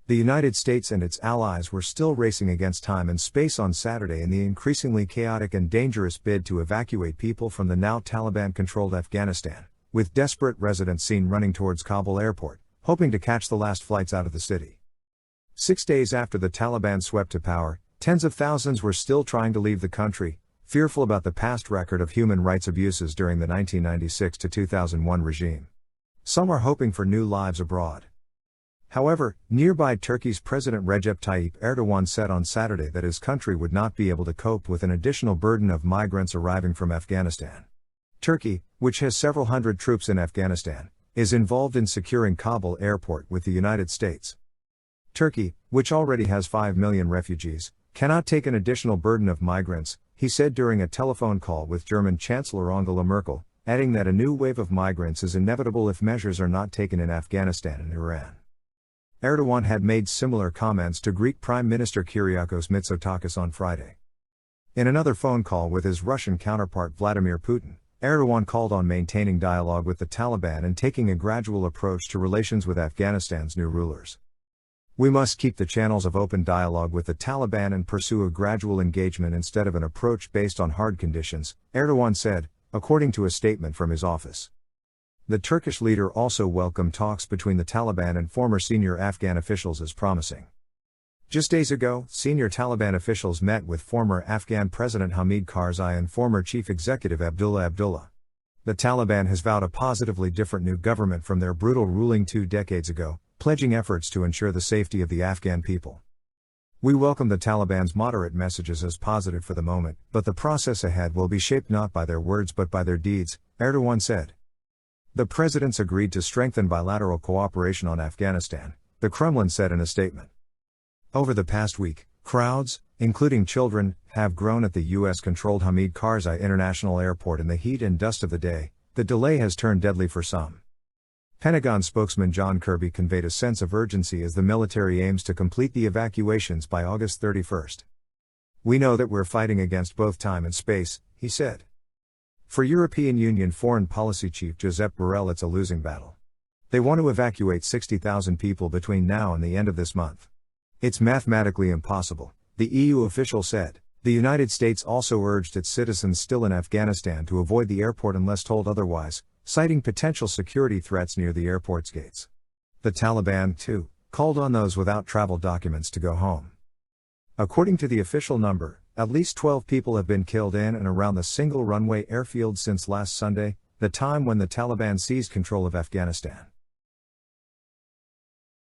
The United States and its allies were still racing against time and space on Saturday in the increasingly chaotic and dangerous bid to evacuate people from the now Taliban-controlled Afghanistan, with desperate residents seen running towards Kabul airport, hoping to catch the last flights out of the city. 6 days after the Taliban swept to power, tens of thousands were still trying to leave the country, fearful about the past record of human rights abuses during the 1996 to 2001 regime. Some are hoping for new lives abroad. However, nearby Turkey's President Recep Tayyip Erdogan said on Saturday that his country would not be able to cope with an additional burden of migrants arriving from Afghanistan. Turkey, which has several hundred troops in Afghanistan, is involved in securing Kabul airport with the United States. Turkey, which already has 5 million refugees, cannot take an additional burden of migrants, he said during a telephone call with German Chancellor Angela Merkel, adding that a new wave of migrants is inevitable if measures are not taken in Afghanistan and Iran. Erdogan had made similar comments to Greek Prime Minister Kyriakos Mitsotakis on Friday. In another phone call with his Russian counterpart Vladimir Putin, Erdogan called on maintaining dialogue with the Taliban and taking a gradual approach to relations with Afghanistan's new rulers. We must keep the channels of open dialogue with the Taliban and pursue a gradual engagement instead of an approach based on hard conditions, Erdogan said, according to a statement from his office. The Turkish leader also welcomed talks between the Taliban and former senior Afghan officials as promising. Just days ago, senior Taliban officials met with former Afghan President Hamid Karzai and former Chief Executive Abdullah Abdullah. The Taliban has vowed a positively different new government from their brutal ruling 2 decades ago, pledging efforts to ensure the safety of the Afghan people. We welcome the Taliban's moderate messages as positive for the moment, but the process ahead will be shaped not by their words but by their deeds, Erdogan said. The presidents agreed to strengthen bilateral cooperation on Afghanistan, the Kremlin said in a statement. Over the past week, crowds, including children, have grown at the U.S.-controlled Hamid Karzai International Airport in the heat and dust of the day. The delay has turned deadly for some. Pentagon spokesman John Kirby conveyed a sense of urgency as the military aims to complete the evacuations by August 31. We know that we're fighting against both time and space, he said. For European Union Foreign Policy Chief Josep Borrell, it's a losing battle. They want to evacuate 60,000 people between now and the end of this month. It's mathematically impossible, the EU official said. The United States also urged its citizens still in Afghanistan to avoid the airport unless told otherwise, citing potential security threats near the airport's gates. The Taliban, too, called on those without travel documents to go home. According to the official number, at least 12 people have been killed in and around the single runway airfield since last Sunday, the time when the Taliban seized control of Afghanistan.